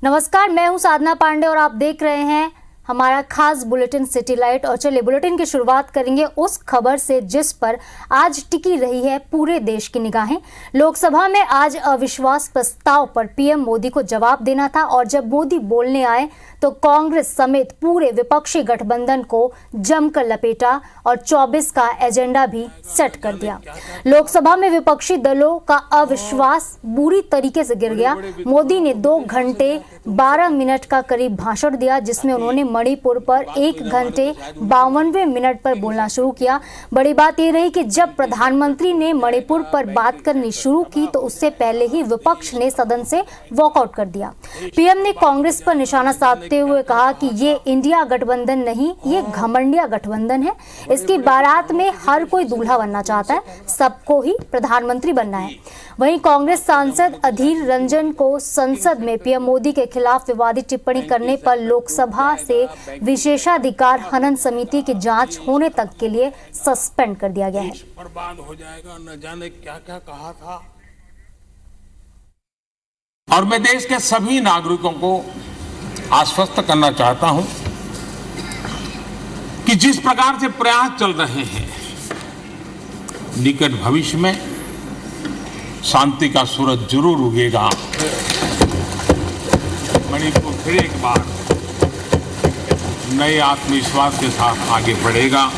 नमस्कार, मैं हूं साधना पांडे और आप देख रहे हैं हमारा खास बुलेटिन सिटी लाइट। और चलिए बुलेटिन की शुरुआत करेंगे उस खबर से जिस पर आज टिकी रही है पूरे देश की निगाहें। लोकसभा में आज अविश्वास प्रस्ताव पर पीएम मोदी को जवाब देना था और जब मोदी बोलने आए तो कांग्रेस समेत पूरे विपक्षी गठबंधन को जमकर लपेटा और 24 का एजेंडा भी सेट कर दिया। लोकसभा में विपक्षी दलों का अविश्वास बुरी तरीके से गिर गया। मोदी ने 2 घंटे 12 मिनट का करीब भाषण दिया, जिसमें उन्होंने मणिपुर पर 1 घंटे 52वें मिनट पर बोलना शुरू किया। बड़ी बात यह रही कि जब प्रधानमंत्री ने मणिपुर पर बात करनी शुरू की तो उससे पहले ही विपक्ष ने सदन से वॉकआउट कर दिया। पीएम ने कांग्रेस पर निशाना साधते हुए कहा कि ये इंडिया गठबंधन नहीं, ये घमंडिया गठबंधन है। इसकी बारात में हर कोई दूल्हा बनना चाहता है, सबको ही प्रधानमंत्री बनना है। वहीं कांग्रेस सांसद अधीर रंजन को संसद में पीएम मोदी के खिलाफ विवादित टिप्पणी करने पर लोकसभा से विशेषाधिकार हनन समिति की जांच होने तक के लिए सस्पेंड कर दिया गया है। बर्बाद हो जाएगा, न जाने क्या क्या कहा था। और मैं देश के सभी नागरिकों को आश्वस्त करना चाहता हूं कि जिस प्रकार से प्रयास चल रहे हैं, निकट भविष्य में शांति का सूरज जरूर उगेगा। मणिपुर फिर एक बार नए आत्मविश्वास के साथ आगे बढ़ेगा।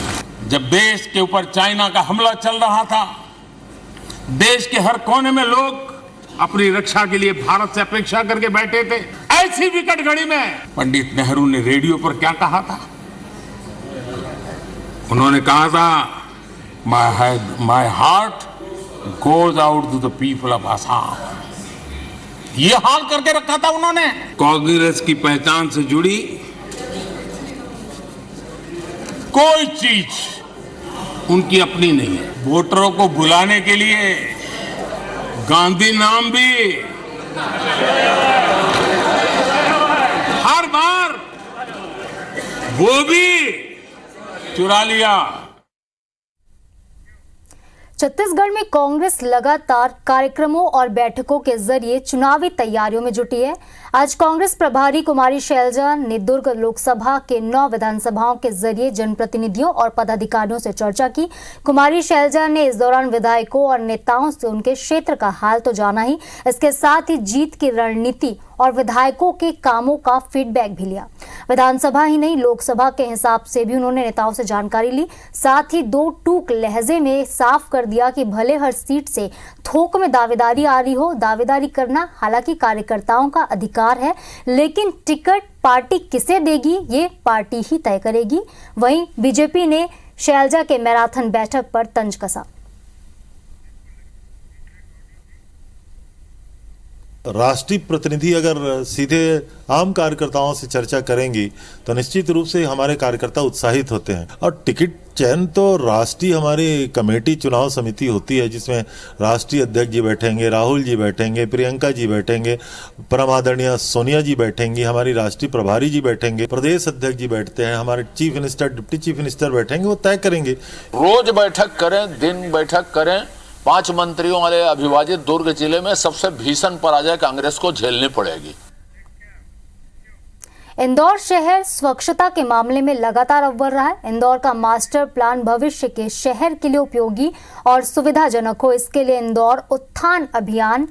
जब देश के ऊपर चाइना का हमला चल रहा था, देश के हर कोने में लोग अपनी रक्षा के लिए भारत से अपेक्षा करके बैठे थे। ऐसी विकट घड़ी में पंडित नेहरू ने रेडियो पर क्या कहा था? उन्होंने कहा था, my heart goes out to the people of Assam. ये हाल करके रखा था उन्होंने। कांग्रेस की पहचान से जुड़ी कोई चीज उनकी अपनी नहीं है। वोटरों को बुलाने के लिए गांधी नाम भी हर बार वो भी चुरा लिया। छत्तीसगढ़ में कांग्रेस लगातार कार्यक्रमों और बैठकों के जरिए चुनावी तैयारियों में जुटी है। आज कांग्रेस प्रभारी कुमारी शैलजा ने दुर्ग लोकसभा के 9 विधानसभाओं के जरिए जनप्रतिनिधियों और पदाधिकारियों से चर्चा की। कुमारी शैलजा ने इस दौरान विधायकों और नेताओं से उनके क्षेत्र का हाल तो जाना ही, इसके साथ ही जीत की रणनीति और विधायकों के कामों का फीडबैक भी लिया। विधानसभा ही नहीं, लोकसभा के हिसाब से भी उन्होंने नेताओं से जानकारी ली। साथ ही 2 टूक लहजे में साफ कर दिया कि भले हर सीट से थोक में दावेदारी आ रही हो, दावेदारी करना हालांकि कार्यकर्ताओं का अधिकार है, लेकिन टिकट पार्टी किसे देगी ये पार्टी ही तय करेगी। वहीं बीजेपी ने शैलजा के मैराथन बैठक पर तंज कसा। राष्ट्रीय प्रतिनिधि अगर सीधे आम कार्यकर्ताओं से चर्चा करेंगी तो निश्चित रूप से हमारे कार्यकर्ता उत्साहित होते हैं। और टिकट चयन तो राष्ट्रीय हमारी कमेटी चुनाव समिति होती है, जिसमें राष्ट्रीय अध्यक्ष जी बैठेंगे, राहुल जी बैठेंगे, प्रियंका जी बैठेंगे, परम आदरणीय सोनिया जी बैठेंगी, हमारी राष्ट्रीय प्रभारी जी बैठेंगे, प्रदेश अध्यक्ष जी बैठते हैं, हमारे chief minister, deputy chief minister बैठेंगे, वो तय करेंगे। रोज बैठक करें, दिन बैठक करें। 5 मंत्रियों वाले अविभाजित दुर्ग जिले में सबसे भीषण पराजय कांग्रेस को झेलनी पड़ेगी। इंदौर शहर स्वच्छता के मामले में लगातार अव्वल रहा है। इंदौर का मास्टर प्लान भविष्य के शहर के लिए उपयोगी और सुविधाजनक हो, इसके लिए इंदौर उत्थान अभियान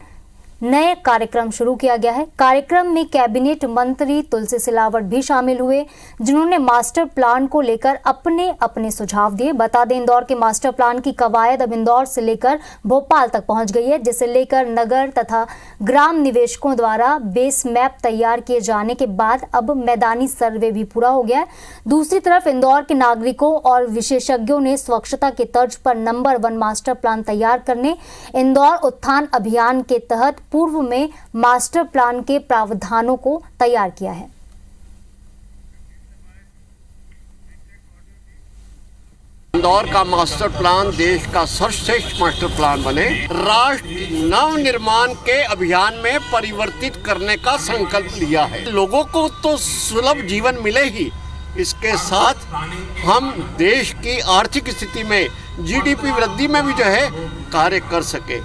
नए कार्यक्रम शुरू किया गया है। कार्यक्रम में कैबिनेट मंत्री तुलसी सिलावट भी शामिल हुए, जिन्होंने मास्टर प्लान को लेकर अपने अपने सुझाव दिए। बता दें, इंदौर के मास्टर प्लान की कवायद अब इंदौर से लेकर भोपाल तक पहुंच गई है, जिसे लेकर नगर तथा ग्राम निवेशकों द्वारा बेस मैप तैयार किए जाने के बाद अब मैदानी सर्वे भी पूरा हो गया है। दूसरी तरफ इंदौर के नागरिकों और विशेषज्ञों ने स्वच्छता के तर्ज पर नंबर 1 मास्टर प्लान तैयार करने इंदौर उत्थान अभियान के तहत पूर्व में मास्टर प्लान के प्रावधानों को तैयार किया है। इंदौर का मास्टर प्लान देश का सर्वश्रेष्ठ मास्टर प्लान बने, राष्ट्र नव निर्माण के अभियान में परिवर्तित करने का संकल्प लिया है। लोगों को तो सुलभ जीवन मिले ही, इसके साथ हम देश की आर्थिक स्थिति में, जीडीपी वृद्धि में भी जो है कार्य कर सके।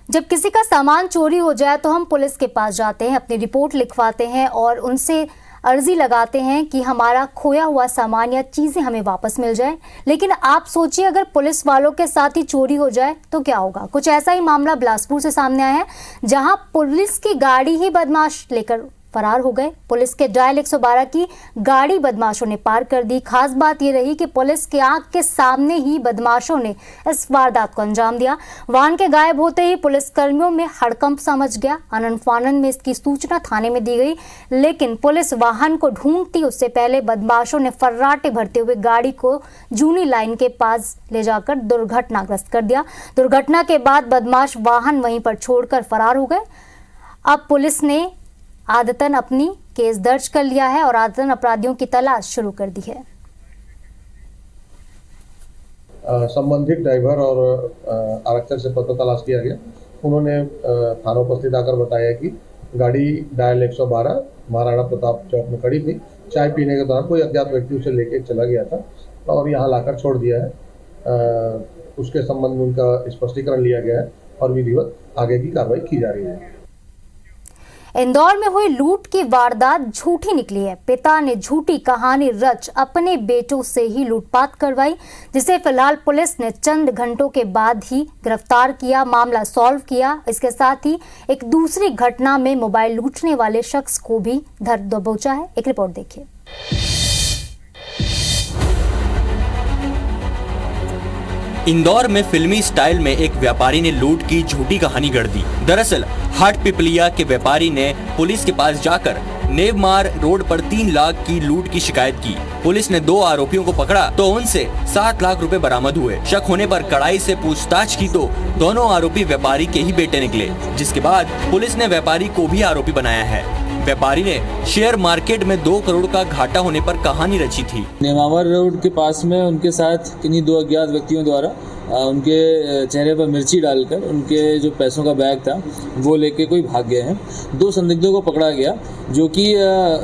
जब किसी का सामान चोरी हो जाए तो हम पुलिस के पास जाते हैं, अपनी रिपोर्ट लिखवाते हैं और उनसे अर्जी लगाते हैं कि हमारा खोया हुआ सामान या चीजें हमें वापस मिल जाए। लेकिन आप सोचिए अगर पुलिस वालों के साथ ही चोरी हो जाए तो क्या होगा। कुछ ऐसा ही मामला बिलासपुर से सामने आया है, जहां पुलिस की गाड़ी ही बदमाश लेकर फरार हो गए। पुलिस के डायल 112 की गाड़ी बदमाशों ने पार कर दी। खास बात यह रही कि पुलिस के आंख के सामने ही बदमाशों ने इस वारदात को अंजाम दिया। वाहन के गायब होते ही पुलिस कर्मियों में हड़कंप सा मच गया। आनन फानन में इसकी सूचना थाने में दी गई, लेकिन पुलिस वाहन को ढूंढती उससे पहले बदमाशों ने फर्राटे भरते हुए गाड़ी को जूनी लाइन के पास ले जाकर दुर्घटनाग्रस्त कर दिया। दुर्घटना के बाद बदमाश वाहन वहीं पर छोड़कर फरार हो गए। अब पुलिस ने आदतन अपनी केस दर्ज कर लिया है और आदतन अपराधियों की तलाश शुरू कर दी है। संबंधित ड्राइवर और आरक्षक से पता तलाश किया गया। उन्होंने थाना उपस्थित आकर बताया कि गाड़ी डायल 112 महाराणा प्रताप चौक में खड़ी थी। चाय पीने के दौरान कोई अज्ञात व्यक्ति उसे लेके चला गया था और यहाँ लाकर छोड़ दिया है। उसके संबंध में उनका स्पष्टीकरण लिया गया है और विधिवत आगे की कार्रवाई की जा रही है। इंदौर में हुई लूट की वारदात झूठी निकली है। पिता ने झूठी कहानी रच अपने बेटों से ही लूटपाट करवाई, जिसे फिलहाल पुलिस ने चंद घंटों के बाद ही गिरफ्तार किया, मामला सॉल्व किया। इसके साथ ही एक दूसरी घटना में मोबाइल लूटने वाले शख्स को भी धर दबोचा है। एक रिपोर्ट देखिए। इंदौर में फिल्मी स्टाइल में एक व्यापारी ने लूट की झूठी कहानी गढ़ दी। दरअसल हाट पिपलिया के व्यापारी ने पुलिस के पास जाकर नेवमार रोड पर 3 लाख की लूट की शिकायत की। पुलिस ने 2 आरोपियों को पकड़ा तो उनसे 7 लाख रुपए बरामद हुए। शक होने पर कड़ाई से पूछताछ की तो दोनों आरोपी व्यापारी के ही बेटे निकले, जिसके बाद पुलिस ने व्यापारी को भी आरोपी बनाया है। व्यापारी ने शेयर मार्केट में 2 करोड़ का घाटा होने पर कहानी रची थी। नेमावर रोड के पास में उनके साथ किन्हीं 2 अज्ञात व्यक्तियों द्वारा उनके चेहरे पर मिर्ची डालकर उनके जो पैसों का बैग था वो लेके कोई भाग गए हैं। 2 संदिग्धों को पकड़ा गया जो कि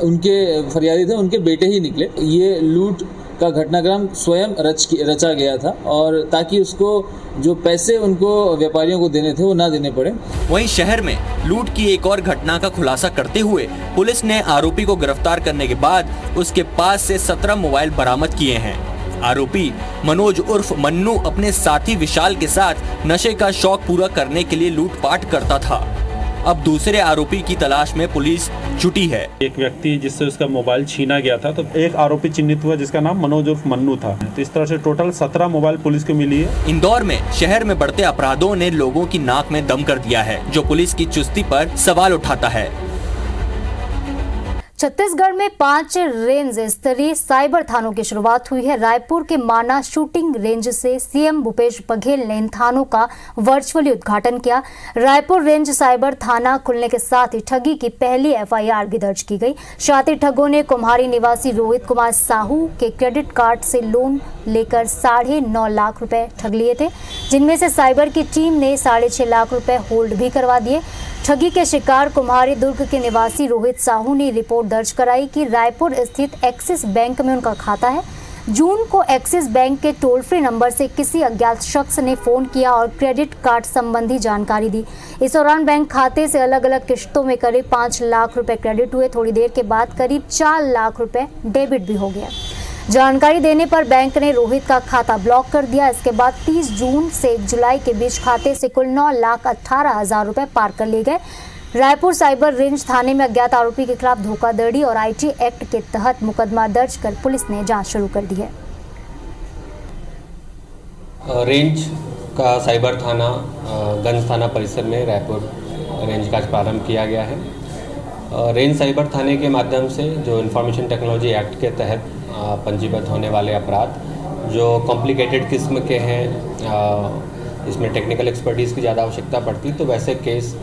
उनके फरियादी थे, उनके बेटे ही निकले। ये लूट का घटनाक्रम स्वयं रचा गया था और ताकि उसको जो पैसे उनको व्यापारियों को देने थे वो ना देने पड़े। वहीं शहर में लूट की एक और घटना का खुलासा करते हुए पुलिस ने आरोपी को गिरफ्तार करने के बाद उसके पास से 17 मोबाइल बरामद किए हैं। आरोपी मनोज उर्फ मन्नू अपने साथी विशाल के साथ नशे का शौक पूरा करने के लिए लूटपाट करता था। अब दूसरे आरोपी की तलाश में पुलिस जुटी है। एक व्यक्ति जिससे उसका मोबाइल छीना गया था, तो एक आरोपी चिन्हित हुआ जिसका नाम मनोज उर्फ मन्नू था। तो इस तरह से टोटल 17 मोबाइल पुलिस को मिली है। इंदौर में शहर में बढ़ते अपराधों ने लोगों की नाक में दम कर दिया है, जो पुलिस की चुस्ती पर सवाल उठाता है। छत्तीसगढ़ में 5 रेंज स्तरीय साइबर थानों की शुरुआत हुई है। रायपुर के माना शूटिंग रेंज से सीएम भूपेश बघेल ने इन थानों का वर्चुअली उद्घाटन किया। रायपुर रेंज साइबर थाना खुलने के साथ ही ठगी की पहली एफआईआर भी दर्ज की गई। शातिर ठगों ने कुम्हारी निवासी रोहित कुमार साहू के क्रेडिट कार्ड से लोन लेकर 9.5 लाख रुपए ठग लिए थे, जिनमें से साइबर की टीम ने 6.5 लाख रुपए होल्ड भी करवा दिए। ठगी के शिकार कुम्हारी दुर्ग के निवासी रोहित साहू ने रिपोर्ट दर्ज कराई कि रायपुर स्थित एक्सिस बैंक में उनका खाता है। जून को एक्सिस बैंक के टोल फ्री नंबर से किसी अज्ञात शख्स ने फोन किया और क्रेडिट कार्ड संबंधी जानकारी दी। इस दौरान बैंक खाते से अलग अलग किश्तों में करीब 5 लाख रुपए क्रेडिट हुए। थोड़ी देर के बाद करीब 4 लाख रुपए डेबिट भी हो गया। जानकारी देने पर बैंक ने रोहित का खाता ब्लॉक कर दिया। इसके बाद 30 जून से 1 जुलाई के बीच खाते से कुल 9,18,000 रुपए पार कर लिए गए। रायपुर साइबर रेंज थाने में अज्ञात आरोपी के खिलाफ धोखाधड़ी और आईटी एक्ट के तहत मुकदमा दर्ज कर पुलिस ने जांच शुरू कर दी है। रेंज का साइबर थाना गंज थाना परिसर में रायपुर रेंज का प्रारंभ किया गया है। रेंज साइबर थाने के माध्यम से जो इंफॉर्मेशन टेक्नोलॉजी एक्ट के तहत पंजीबद्ध होने वाले अपराध जो कॉम्प्लिकेटेड किस्म के हैं, इसमें टेक्निकल एक्सपर्टीज़ की ज़्यादा आवश्यकता पड़ती, तो वैसे केस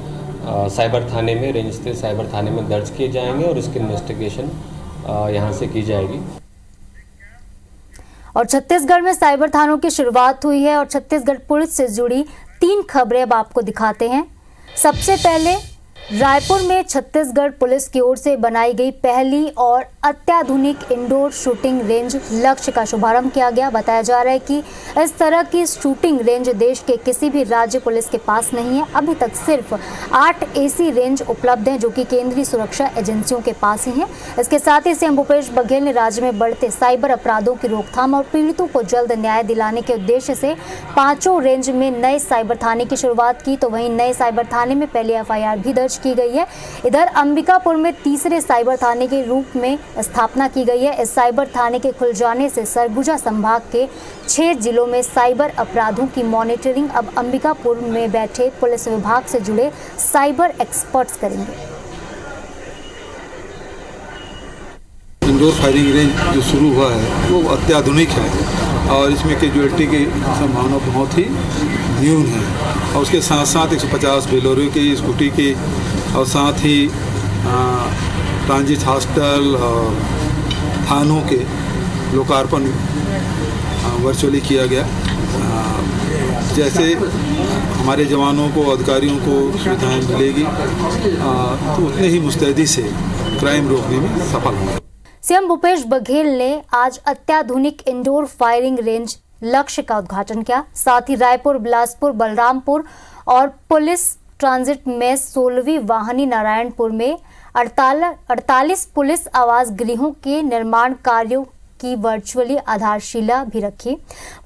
साइबर थाने में, रेंज स्थित साइबर थाने में दर्ज किए जाएंगे और इसकी इन्वेस्टिगेशन यहाँ से की जाएगी। और छत्तीसगढ़ में साइबर थानों की शुरुआत हुई है और छत्तीसगढ़ पुलिस से जुड़ी 3 खबरें अब आपको दिखाते हैं। सबसे पहले रायपुर में छत्तीसगढ़ पुलिस की ओर से बनाई गई पहली और अत्याधुनिक इंडोर शूटिंग रेंज लक्ष्य का शुभारंभ किया गया। बताया जा रहा है कि इस तरह की शूटिंग रेंज देश के किसी भी राज्य पुलिस के पास नहीं है। अभी तक सिर्फ 8 ऐसी रेंज उपलब्ध हैं जो कि केंद्रीय सुरक्षा एजेंसियों के पास ही हैं। इसके साथ ही सीएम भूपेश बघेल ने राज्य में बढ़ते साइबर अपराधों की रोकथाम और पीड़ितों को जल्द न्याय दिलाने के उद्देश्य से 5 रेंज में नए साइबर थाने की शुरुआत की। तो वहीं नए साइबर थाने में पहली FIR भी दर्ज की गई है। इधर अंबिकापुर में तीसरे साइबर थाने के रूप में स्थापना की गई है। इस साइबर थाने के खुल जाने से सरगुजा संभाग के 6 जिलों में साइबर अपराधों की मॉनिटरिंग अब अंबिकापुर में बैठे पुलिस विभाग से जुड़े साइबर एक्सपर्ट्स करेंगे। इंडोर फायरिंग रेंज जो शुरू हुआ है वो अत्याधुनिक है और इसमें कैजुअलिटी की संभावना बहुत ही न्यून है और उसके साथ साथ 150 बोलेरो की स्कूटी की और साथ ही ट्रांजिट हॉस्टल और थानों के लोकार्पण वर्चुअली किया गया। जैसे हमारे जवानों को अधिकारियों को सुविधाएं मिलेगी तो उतने ही मुस्तैदी से क्राइम रोकने में सफल होंगे। सीएम भूपेश बघेल ने आज अत्याधुनिक इंडोर फायरिंग रेंज लक्ष्य का उद्घाटन किया। साथ ही रायपुर, बिलासपुर, बलरामपुर और पुलिस ट्रांजिट में 16वीं वाहिनी नारायणपुर में 48 पुलिस आवास गृहों के निर्माण कार्यों की वर्चुअली आधारशिला भी रखी।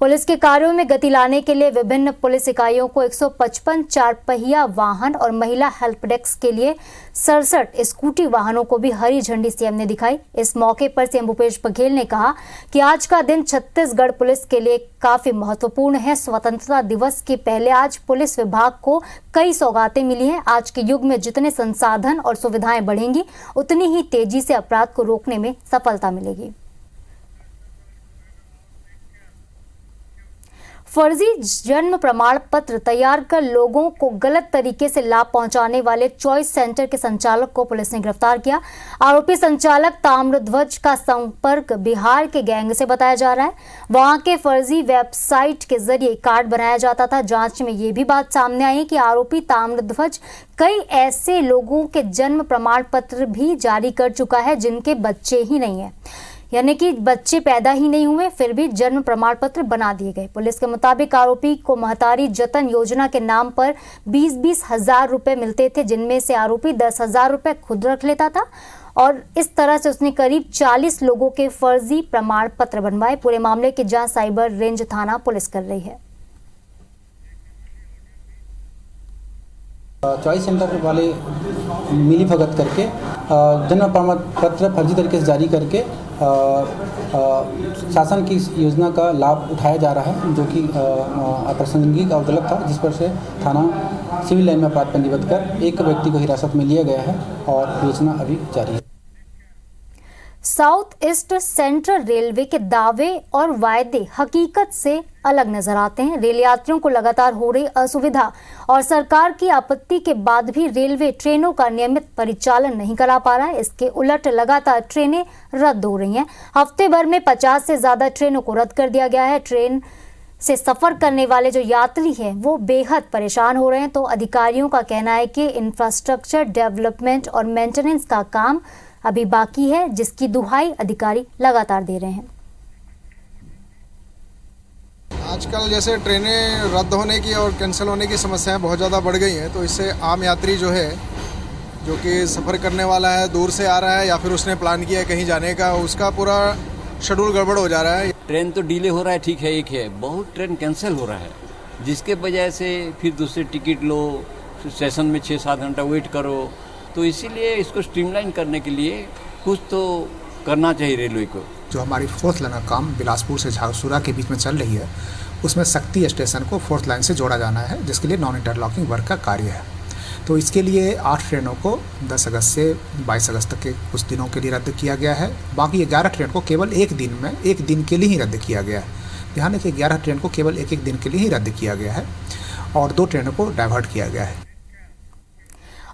पुलिस के कार्यों में गति लाने के लिए विभिन्न पुलिस इकाइयों को 155 4 पहिया वाहन और महिला हेल्प डेस्क के लिए 67 स्कूटी वाहनों को भी हरी झंडी सीएम ने दिखाई। इस मौके पर सीएम भूपेश बघेल ने कहा कि आज का दिन छत्तीसगढ़ पुलिस के लिए काफी महत्वपूर्ण है। स्वतंत्रता दिवस के पहले आज पुलिस विभाग को कई सौगातें मिली हैं। आज के युग में जितने संसाधन और सुविधाएं बढ़ेंगी उतनी ही तेजी से अपराध को रोकने में सफलता मिलेगी। फर्जी जन्म प्रमाण पत्र तैयार कर लोगों को गलत तरीके से लाभ पहुंचाने वाले चॉइस सेंटर के संचालक को पुलिस ने गिरफ्तार किया। आरोपी संचालक ताम्रध्वज का संपर्क बिहार के गैंग से बताया जा रहा है। वहां के फर्जी वेबसाइट के जरिए कार्ड बनाया जाता था। जांच में ये भी बात सामने आई कि आरोपी ताम्रध्वज कई ऐसे लोगों के जन्म प्रमाण पत्र भी जारी कर चुका है जिनके बच्चे ही नहीं है, यानी कि बच्चे पैदा ही नहीं हुए फिर भी जन्म प्रमाण पत्र बना दिए गए। पुलिस के मुताबिक आरोपी को महतारी जतन योजना के नाम पर 20-20 हजार रुपए मिलते थे, जिनमें से आरोपी 10,000 रुपए खुद रख लेता था और इस तरह से उसने करीब 40 लोगों के फर्जी प्रमाण पत्र बनवाए। पूरे मामले की जांच साइबर रेंज थाना पुलिस कर रही है। चॉइस सेंटर वाले मिली भगत करके जन्म प्रमाण पत्र फर्जी तरीके से जारी करके शासन की योजना का लाभ उठाया जा रहा है, जो कि अप्रासंगिक और गलत था, जिस पर से थाना सिविल लाइन में अपराध पंजीबद्ध कर एक व्यक्ति को हिरासत में लिया गया है और विवेचना अभी जारी है। साउथ ईस्ट सेंट्रल रेलवे के दावे और वायदे हकीकत से अलग नजर आते हैं। रेल यात्रियों को लगातार हो रही असुविधा और सरकार की आपत्ति के बाद भी रेलवे ट्रेनों का नियमित परिचालन नहीं करा पा रहा है। इसके उलट लगातार ट्रेनें रद्द हो रही हैं। हफ्ते भर में 50 से ज्यादा ट्रेनों को रद्द कर दिया गया है। ट्रेन से सफर करने वाले जो यात्री हैं वो बेहद परेशान हो रहे हैं। तो अधिकारियों का कहना है कि इंफ्रास्ट्रक्चर डेवलपमेंट और मेंटेनेंस का काम अभी बाकी है, जिसकी दुहाई अधिकारी लगातार दे रहे हैं। आजकल जैसे ट्रेनें रद्द होने की और कैंसिल होने की समस्याएं बहुत ज़्यादा बढ़ गई हैं, तो इससे आम यात्री जो है, जो कि सफ़र करने वाला है, दूर से आ रहा है या फिर उसने प्लान किया है कहीं जाने का, उसका पूरा शेड्यूल गड़बड़ हो जा रहा है। ट्रेन तो डिले हो रहा है, ठीक है, एक है, बहुत ट्रेन कैंसिल हो रहा है, जिसके वजह से फिर दूसरे टिकट लो, स्टेशन में 6-7 घंटा वेट करो। तो इसीलिए इसको स्ट्रीमलाइन करने के लिए कुछ तो करना चाहिए रेलवे को। जो हमारी 4th लाइन का काम बिलासपुर से झारसुगड़ा के बीच में चल रही है, उसमें शक्ति स्टेशन को 4th लाइन से जोड़ा जाना है, जिसके लिए नॉन इंटरलॉकिंग वर्क का कार्य है। तो इसके लिए 8 ट्रेनों को 10 अगस्त से 22 अगस्त तक के कुछ दिनों के लिए रद्द किया गया है। बाकी 11 ट्रेन को केवल एक दिन के लिए ही रद्द किया गया है। ध्यान है कि 11 ट्रेन को केवल एक दिन के लिए ही रद्द किया गया है और 2 ट्रेनों को डाइवर्ट किया गया है।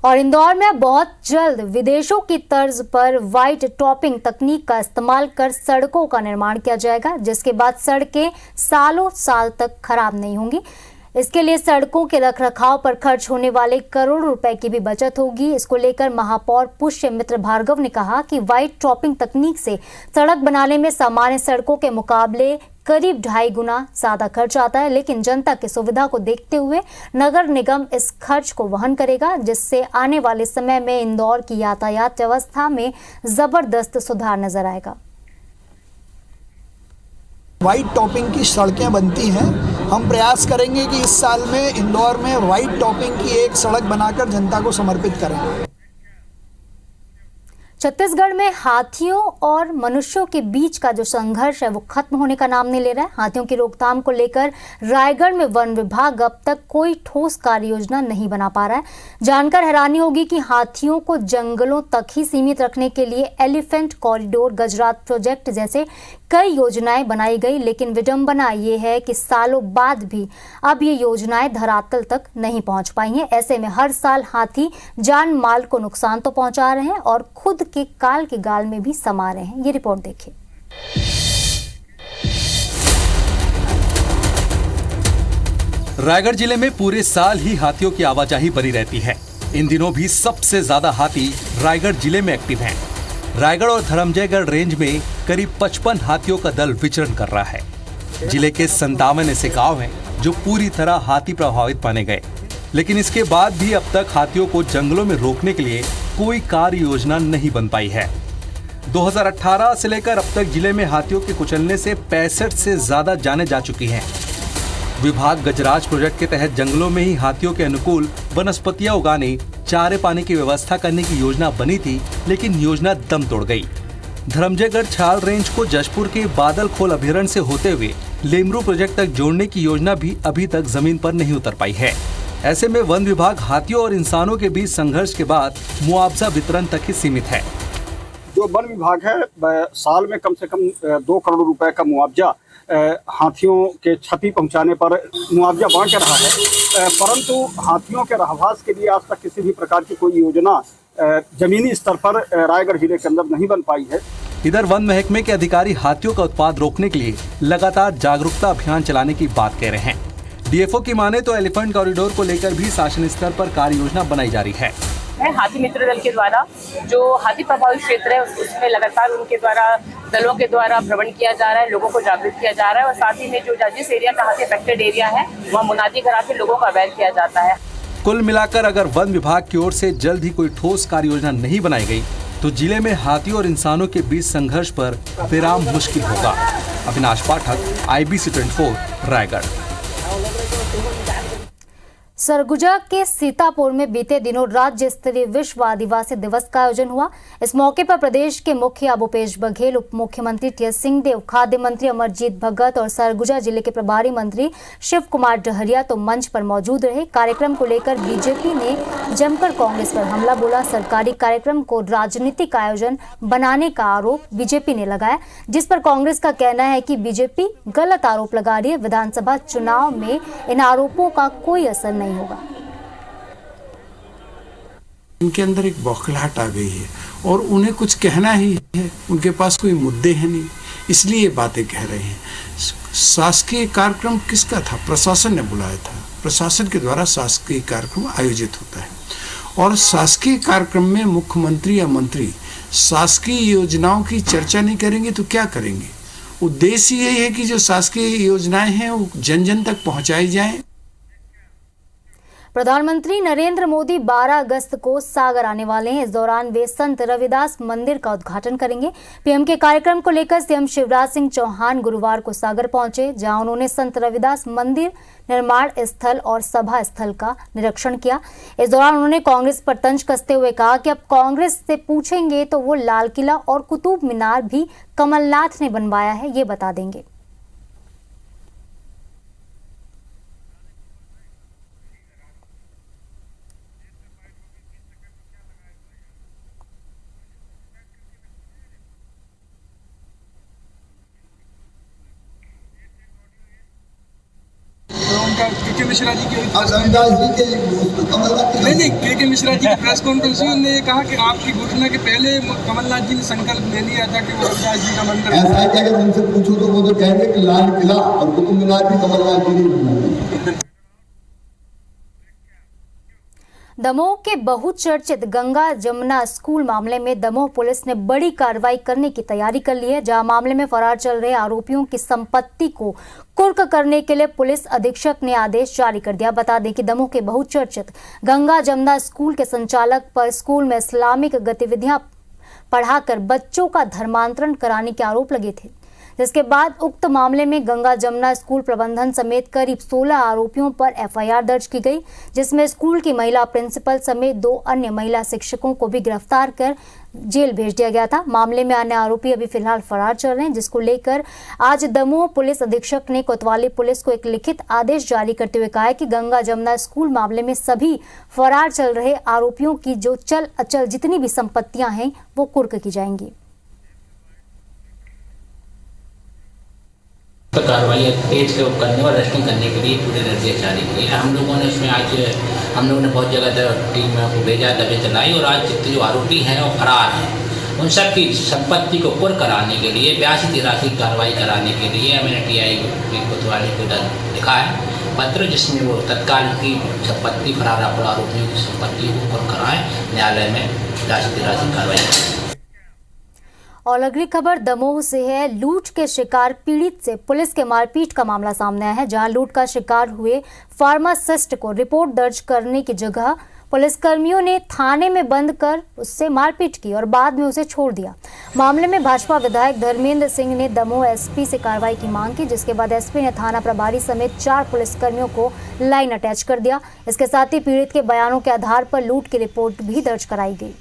और इंदौर में बहुत जल्द विदेशों की तर्ज पर व्हाइट टॉपिंग तकनीक का इस्तेमाल कर सड़कों का निर्माण किया जाएगा, जिसके बाद सड़कें सालों साल तक खराब नहीं होंगी। इसके लिए सड़कों के रखरखाव पर खर्च होने वाले करोड़ों रुपए की भी बचत होगी। इसको लेकर महापौर पुष्य मित्र भार्गव ने कहा कि व्हाइट टॉपिंग तकनीक से सड़क बनाने में सामान्य सड़कों के मुकाबले करीब 2.5 गुना ज्यादा खर्च आता है, लेकिन जनता की सुविधा को देखते हुए नगर निगम इस खर्च को वहन करेगा, जिससे आने वाले समय में इंदौर की यातायात व्यवस्था में जबरदस्त सुधार नजर आएगा। व्हाइट टॉपिंग की सड़कें बनती हैं। हम प्रयास करेंगे कि इस साल में इंदौर में व्हाइट टॉपिंग की एक सड़क बनाकर जनता को समर्पित करें। छत्तीसगढ़ में हाथियों और मनुष्यों के बीच का जो संघर्ष है वो खत्म होने का नाम नहीं ले रहा है। हाथियों की रोकथाम को लेकर रायगढ़ में वन विभाग अब तक कोई ठोस कार्य योजना नहीं बना पा रहा है। जानकर हैरानी होगी कि हाथियों को जंगलों तक ही सीमित रखने के लिए एलिफेंट कॉरिडोर, गजरात प्रोजेक्ट जैसे कई योजनाएं बनाई गई, लेकिन विडंबना ये है कि सालों बाद भी अब ये योजनाएं धरातल तक नहीं पहुंच पाई हैं। ऐसे में हर साल हाथी जान माल को नुकसान तो पहुंचा रहे हैं और खुद के काल के गाल में भी समा रहे हैं। ये रिपोर्ट देखिए। रायगढ़ जिले में पूरे साल ही हाथियों की आवाजाही बनी रहती है। इन दिनों भी सबसे ज्यादा हाथी रायगढ़ जिले में एक्टिव हैं। रायगढ़ और धर्मजयगढ़ रेंज में करीब 55 हाथियों का दल विचरण कर रहा है। जिले के 57 ऐसे गांव हैं जो पूरी तरह हाथी प्रभावित माने गए, लेकिन इसके बाद भी अब तक हाथियों को जंगलों में रोकने के लिए कोई कार्य योजना नहीं बन पाई है। 2018 से लेकर अब तक जिले में हाथियों के कुचलने से 65 से ज्यादा जानें जा चुकी हैं। विभाग गजराज प्रोजेक्ट के तहत जंगलों में ही हाथियों के अनुकूल वनस्पतियां उगाने, चारे पानी की व्यवस्था करने की योजना बनी थी, लेकिन योजना दम तोड़ गई। धर्मजयगढ़ छाल रेंज को जशपुर के बादल खोल अभयारण्य से होते हुए लेमरू प्रोजेक्ट तक जोड़ने की योजना भी अभी तक जमीन पर नहीं उतर पाई है। ऐसे में वन विभाग हाथियों और इंसानों के बीच संघर्ष के बाद मुआवजा वितरण तक ही सीमित है। जो वन विभाग है साल में कम से कम 2 करोड़ रुपए का मुआवजा हाथियों के क्षति पहुंचाने पर मुआवजा बांट रहा है, परंतु हाथियों के रहवास के लिए आज तक किसी भी प्रकार की कोई योजना जमीनी स्तर पर रायगढ़ जिले के अंदर नहीं बन पाई है। इधर वन महकमे के अधिकारी हाथियों का उत्पात रोकने के लिए लगातार जागरूकता अभियान चलाने की बात कह रहे हैं। डीएफओ की माने तो एलिफेंट कॉरिडोर को लेकर भी शासन स्तर पर कार्य योजना बनाई जा रही है। हाथी मित्र दल के द्वारा जो हाथी प्रभावित क्षेत्र है उसमें लगातार उनके द्वारा दलों के द्वारा भ्रमण किया जा रहा है, लोगों को जागरूक किया जा रहा है और साथ ही में जो जिस एरिया का हाथी अफेक्टेड एरिया है वहाँ मुनादी करा के लोगों का अवेयर किया जाता है। कुल मिलाकर अगर वन विभाग की ओर से जल्द ही कोई ठोस कार्य योजना नहीं बनाई गई तो जिले में हाथियों और इंसानों के बीच संघर्ष पर विराम मुश्किल होगा। अविनाश पाठक, IBC 24, रायगढ़। सरगुजा के सीतापुर में बीते दिनों राज्य स्तरीय विश्व आदिवासी दिवस का आयोजन हुआ। इस मौके पर प्रदेश के मुखिया भूपेश बघेल, उप मुख्यमंत्री टी.एस. सिंहदेव, खाद्य मंत्री अमरजीत भगत और सरगुजा जिले के प्रभारी मंत्री शिव कुमार डहरिया तो मंच पर मौजूद रहे। कार्यक्रम को लेकर बीजेपी ने जमकर कांग्रेस पर हमला बोला। सरकारी कार्यक्रम को राजनीतिक आयोजन बनाने का आरोप बीजेपी ने लगाया, जिस पर कांग्रेस का कहना है कि बीजेपी गलत आरोप लगा रही है। विधानसभा चुनाव में इन आरोपों का कोई असर नहीं होगा। इनके अंदर एक बौखलाहट आ गई है और उन्हें कुछ कहना ही है, उनके पास कोई मुद्दे हैं नहीं, इसलिए ये बातें कह रहे हैं। शासकीय कार्यक्रम किसका था? प्रशासन ने बुलाया था। प्रशासन के द्वारा शासकीय कार्यक्रम आयोजित होता है और शासकीय कार्यक्रम में मुख्यमंत्री या मंत्री शासकीय योजनाओं की चर्चा नहीं करेंगे तो क्या करेंगे? उद्देश्य यही है कि जो शासकीय योजनाएं हैं वो जन जन तक पहुंचाई जाएं। प्रधानमंत्री नरेंद्र मोदी 12 अगस्त को सागर आने वाले हैं। इस दौरान वे संत रविदास मंदिर का उद्घाटन करेंगे। पीएम के कार्यक्रम को लेकर सीएम शिवराज सिंह चौहान गुरुवार को सागर पहुंचे, जहां उन्होंने संत रविदास मंदिर निर्माण स्थल और सभा स्थल का निरीक्षण किया। इस दौरान उन्होंने कांग्रेस पर तंज कसते हुए कहा कि अब कांग्रेस से पूछेंगे तो वो लाल किला और कुतुब मीनार भी कमलनाथ ने बनवाया है, ये बता देंगे। के मिश्रा जी की के मिश्रा जी की प्रेस कॉन्फ्रेंस में उन्होंने ये कहा कि आपकी घोषणा के पहले कमलनाथ जी ने संकल्प ले लिया था कि वो रविदास जी का मंदिर। ऐसा है कि अगर उनसे पूछो तो वो तो कहेंगे कि लाल किला और कुतुब मीनार भी कमलनाथ जी ने बनवाया। दमोह के बहुचर्चित गंगा जमुना स्कूल मामले में दमोह पुलिस ने बड़ी कार्रवाई करने की तैयारी कर ली है, जहां मामले में फरार चल रहे आरोपियों की संपत्ति को कुर्क करने के लिए पुलिस अधीक्षक ने आदेश जारी कर दिया। बता दें कि दमोह के बहुचर्चित गंगा जमुना स्कूल के संचालक पर स्कूल में इस्लामिक गतिविधियां पढ़ाकर बच्चों का धर्मांतरण कराने के आरोप लगे थे, जिसके बाद उक्त मामले में गंगा जमुना स्कूल प्रबंधन समेत करीब 16 आरोपियों पर एफआईआर दर्ज की गई, जिसमें स्कूल की महिला प्रिंसिपल समेत 2 अन्य महिला शिक्षकों को भी गिरफ्तार कर जेल भेज दिया गया था। मामले में अन्य आरोपी अभी फिलहाल फरार चल रहे हैं, जिसको लेकर आज दमोह पुलिस अधीक्षक ने कोतवाली पुलिस को एक लिखित आदेश जारी करते हुए कहा है कि गंगा जमुना स्कूल मामले में सभी फरार चल रहे आरोपियों की जो चल अचल जितनी भी संपत्तियां हैं वो कुर्क की जाएंगी। तो कार्रवाई तेज करने और अरेस्टिंग करने के लिए पूरे निर्देश जारी किए। हम लोगों ने उसमें आज हम लोगों ने बहुत जगह टीम को भेजा, दबे चलाई और आज जितने जो आरोपी हैं वो फरार हैं, उन सब की संपत्ति को कुर्क कराने के लिए 82-83 कार्रवाई कराने के लिए मैंने टीआई कोतवाली को लिखा है पत्र, जिसमें वो तत्काल की संपत्ति फरार आरोपियों की संपत्ति को कुर्क कराएं, न्यायालय में 82-83 कार्रवाई करें। और अगली खबर दमोह से है। लूट के शिकार पीड़ित से पुलिस के मारपीट का मामला सामने आया है, जहां लूट का शिकार हुए फार्मासिस्ट को रिपोर्ट दर्ज करने की जगह पुलिसकर्मियों ने थाने में बंद कर उससे मारपीट की और बाद में उसे छोड़ दिया। मामले में भाजपा विधायक धर्मेंद्र सिंह ने दमोह एसपी से कार्रवाई की मांग की, जिसके बाद एसपी ने थाना प्रभारी समेत 4 पुलिसकर्मियों को लाइन अटैच कर दिया। इसके साथ ही पीड़ित के बयानों के आधार पर लूट की रिपोर्ट भी दर्ज कराई गई।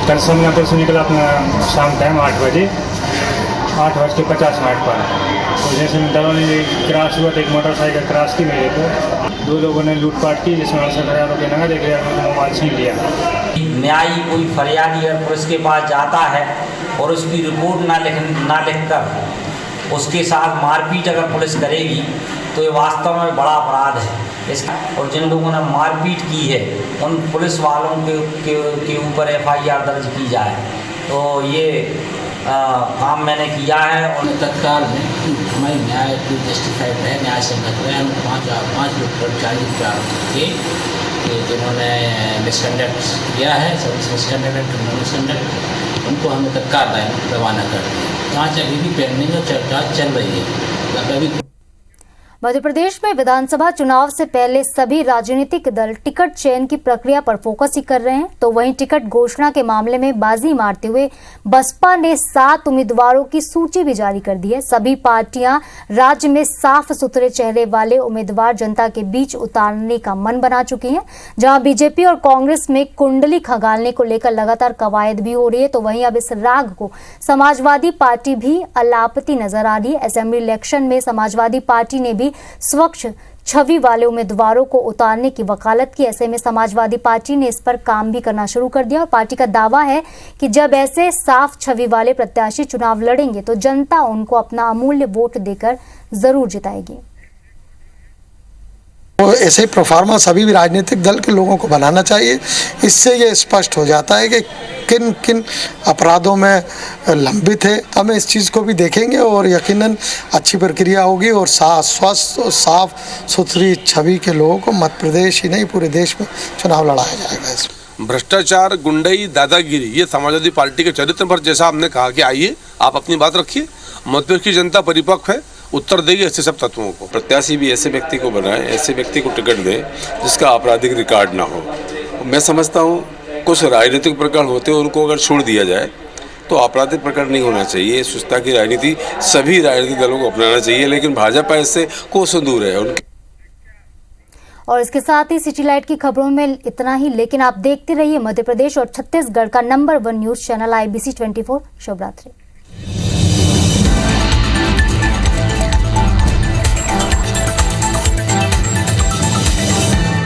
कल सोमनापुर से निकला अपना शाम टाइम 8 बजे 8:50 पर, तो जैसे दलों ने क्रॉस हुआ तो एक मोटरसाइकिल क्रॉस की मेरे को 2 लोगों ने लूटपाट की, जिसमें 68,000 रुपये नगद 1,000 मोबाइल छीन लिया। न्यायी कोई फरियादी अगर पुलिस के पास जाता है और उसकी रिपोर्ट ना लिख कर उसके साथ मारपीट अगर पुलिस करेगी तो ये वास्तव में बड़ा अपराध है। और जिन लोगों ने मारपीट की है उन पुलिस वालों के ऊपर एफआईआर दर्ज की जाए। तो ये काम मैंने किया है और तत्काल में हमारी न्याय जस्टिफाइड है, न्याय संगत है। हम 5 लोग कर्मचारी थे जिन्होंने मिसकंडक्ट किया है, service misconduct and criminal misconduct, उनको हमने तत्काल रवाना कर दिया। जाँच अभी भी पेंडिंग और चर्चा चल रही है। अभी मध्य प्रदेश में विधानसभा चुनाव से पहले सभी राजनीतिक दल टिकट चयन की प्रक्रिया पर फोकस ही कर रहे हैं, तो वहीं टिकट घोषणा के मामले में बाजी मारते हुए बसपा ने 7 उम्मीदवारों की सूची भी जारी कर दी है। सभी पार्टियां राज्य में साफ सुथरे चेहरे वाले उम्मीदवार जनता के बीच उतारने का मन बना चुकी हैं। जहां बीजेपी और कांग्रेस में कुंडली खंगालने को लेकर लगातार कवायद भी हो रही है, तो वहीं अब इस राग को समाजवादी पार्टी भी अलापती नजर आ रही है। असेंबली इलेक्शन में समाजवादी पार्टी ने भी स्वच्छ छवि वाले उम्मीदवारों को उतारने की वकालत की। ऐसे में समाजवादी पार्टी ने इस पर काम भी करना शुरू कर दिया और पार्टी का दावा है कि जब ऐसे साफ छवि वाले प्रत्याशी चुनाव लड़ेंगे तो जनता उनको अपना अमूल्य वोट देकर जरूर जिताएगी। तो ऐसे ही प्रोफार्मा सभी भी राजनीतिक दल के लोगों को बनाना चाहिए। इससे ये स्पष्ट हो जाता है कि किन किन अपराधों में लंबित है। तो हमें इस चीज़ को भी देखेंगे और यकीनन अच्छी प्रक्रिया होगी और स्वस्थ और साफ सुथरी छवि के लोगों को मध्य प्रदेश ही नहीं पूरे देश में चुनाव लड़ाया जाएगा। इसमें भ्रष्टाचार, गुंडई, दादागिरी, ये समाजवादी पार्टी के चरित्र पर जैसा आपने कहा कि आइए आप अपनी बात रखिए, मध्य प्रदेश की जनता परिपक्व है, उत्तर देगी ऐसे सब तत्वों को। प्रत्याशी भी ऐसे व्यक्ति को बनाए, ऐसे व्यक्ति को टिकट दे जिसका आपराधिक रिकॉर्ड ना हो। मैं समझता हूँ कुछ राजनीतिक प्रकरण होते हैं, उनको अगर छोड़ दिया जाए तो आपराधिक प्रकरण नहीं होना चाहिए। सुस्ता की राजनीति सभी राजनीतिक दलों को अपनाना चाहिए, लेकिन भाजपा इससे कोसों दूर है। और इसके साथ ही सिटी लाइट की खबरों में इतना ही, लेकिन आप देखते रहिए मध्य प्रदेश और छत्तीसगढ़ का नंबर 1 न्यूज चैनल IBC 24। शुभ रात्रि।